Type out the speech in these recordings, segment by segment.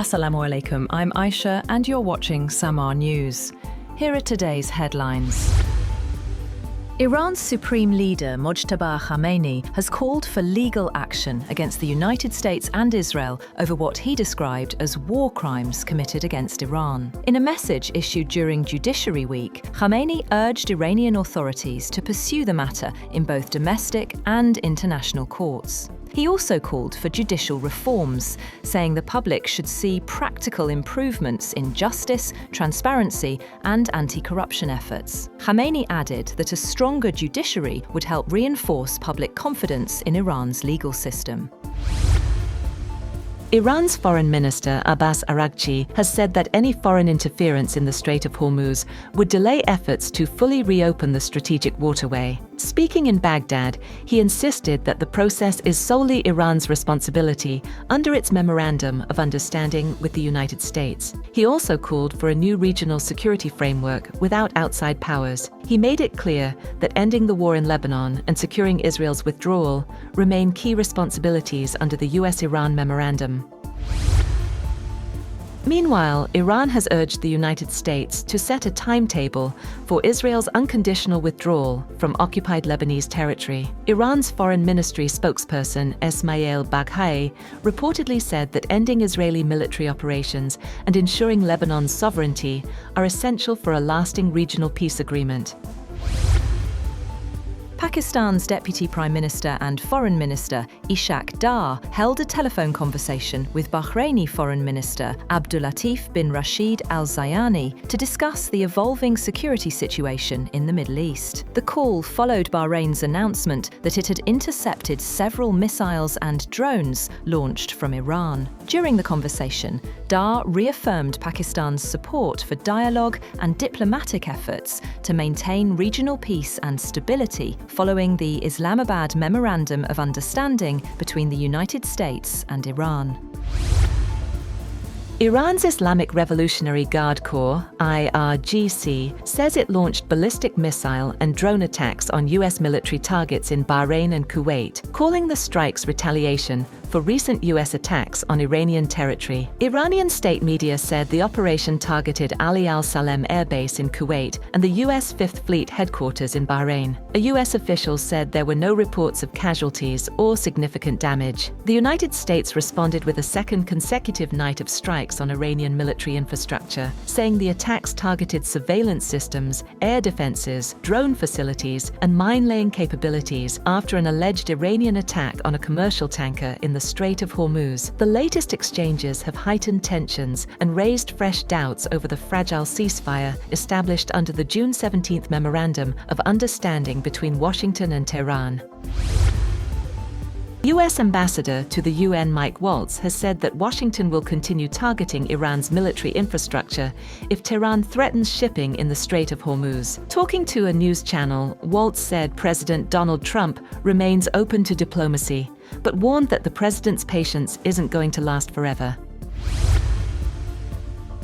Assalamu alaikum, I'm Aisha and you're watching Samaa News. Here are today's headlines. Iran's supreme leader Mojtaba Khamenei has called for legal action against the United States and Israel over what he described as war crimes committed against Iran. In a message issued during Judiciary Week, Khamenei urged Iranian authorities to pursue the matter in both domestic and international courts. He also called for judicial reforms, saying the public should see practical improvements in justice, transparency, and anti-corruption efforts. Khamenei added that a stronger judiciary would help reinforce public confidence in Iran's legal system. Iran's Foreign Minister Abbas Araghchi has said that any foreign interference in the Strait of Hormuz would delay efforts to fully reopen the strategic waterway. Speaking in Baghdad, he insisted that the process is solely Iran's responsibility under its memorandum of understanding with the United States. He also called for a new regional security framework without outside powers. He made it clear that ending the war in Lebanon and securing Israel's withdrawal remain key responsibilities under the US-Iran memorandum. Meanwhile, Iran has urged the United States to set a timetable for Israel's unconditional withdrawal from occupied Lebanese territory. Iran's Foreign Ministry spokesperson Esmail Baghai reportedly said that ending Israeli military operations and ensuring Lebanon's sovereignty are essential for a lasting regional peace agreement. Pakistan's Deputy Prime Minister and Foreign Minister Ishaq Dar held a telephone conversation with Bahraini Foreign Minister Abdulatif bin Rashid Al Zayani to discuss the evolving security situation in the Middle East. The call followed Bahrain's announcement that it had intercepted several missiles and drones launched from Iran. During the conversation, Dar reaffirmed Pakistan's support for dialogue and diplomatic efforts to maintain regional peace and stability following the Islamabad Memorandum of Understanding between the United States and Iran. Iran's Islamic Revolutionary Guard Corps, IRGC, says it launched ballistic missile and drone attacks on US military targets in Bahrain and Kuwait, calling the strikes retaliation for recent US attacks on Iranian territory. Iranian state media said the operation targeted Ali al-Salem Air Base in Kuwait and the US Fifth Fleet headquarters in Bahrain. A US official said there were no reports of casualties or significant damage. The United States responded with a second consecutive night of strikes on Iranian military infrastructure, saying the attacks targeted surveillance systems, air defenses, drone facilities, and mine-laying capabilities after an alleged Iranian attack on a commercial tanker in the Strait of Hormuz. The latest exchanges have heightened tensions and raised fresh doubts over the fragile ceasefire established under the June 17th Memorandum of Understanding between Washington and Tehran. US Ambassador to the UN Mike Waltz has said that Washington will continue targeting Iran's military infrastructure if Tehran threatens shipping in the Strait of Hormuz. Talking to a news channel, Waltz said President Donald Trump remains open to diplomacy, but warned that the president's patience isn't going to last forever.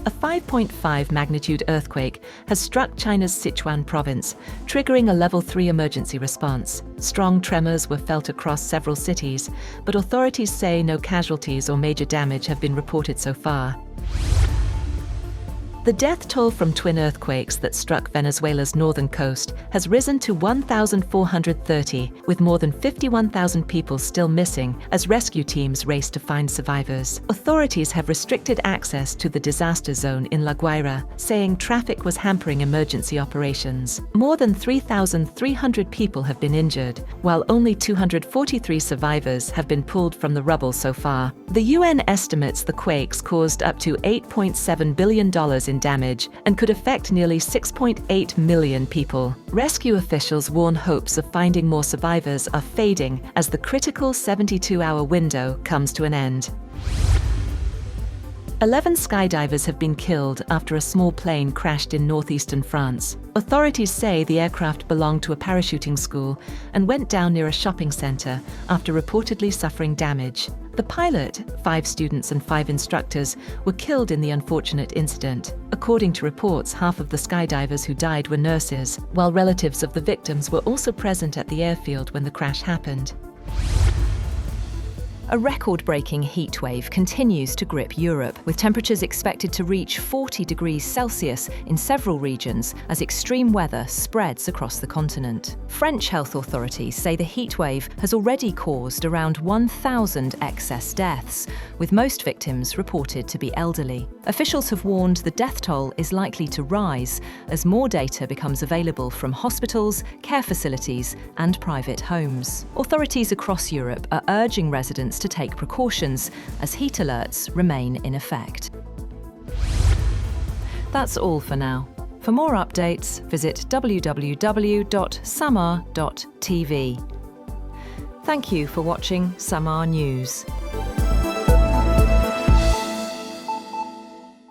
A 5.5 magnitude earthquake has struck China's Sichuan province, triggering a level 3 emergency response. Strong tremors were felt across several cities, but authorities say no casualties or major damage have been reported so far. The death toll from twin earthquakes that struck Venezuela's northern coast has risen to 1,430, with more than 51,000 people still missing as rescue teams race to find survivors. Authorities have restricted access to the disaster zone in La Guaira, saying traffic was hampering emergency operations. More than 3,300 people have been injured, while only 243 survivors have been pulled from the rubble so far. The UN estimates the quakes caused up to $8.7 billion in damage and could affect nearly 6.8 million people. Rescue officials warn hopes of finding more survivors are fading as the critical 72-hour window comes to an end. 11 skydivers have been killed after a small plane crashed in northeastern France. Authorities say the aircraft belonged to a parachuting school and went down near a shopping center after reportedly suffering damage. The pilot, 5 students and 5 instructors, were killed in the unfortunate incident. According to reports, half of the skydivers who died were nurses, while relatives of the victims were also present at the airfield when the crash happened. A record-breaking heatwave continues to grip Europe, with temperatures expected to reach 40 degrees Celsius in several regions as extreme weather spreads across the continent. French health authorities say the heatwave has already caused around 1,000 excess deaths, with most victims reported to be elderly. Officials have warned the death toll is likely to rise as more data becomes available from hospitals, care facilities, and private homes. Authorities across Europe are urging residents to take precautions as heat alerts remain in effect. That's all for now. For more updates, visit www.samaa.tv. Thank you for watching Samaa News.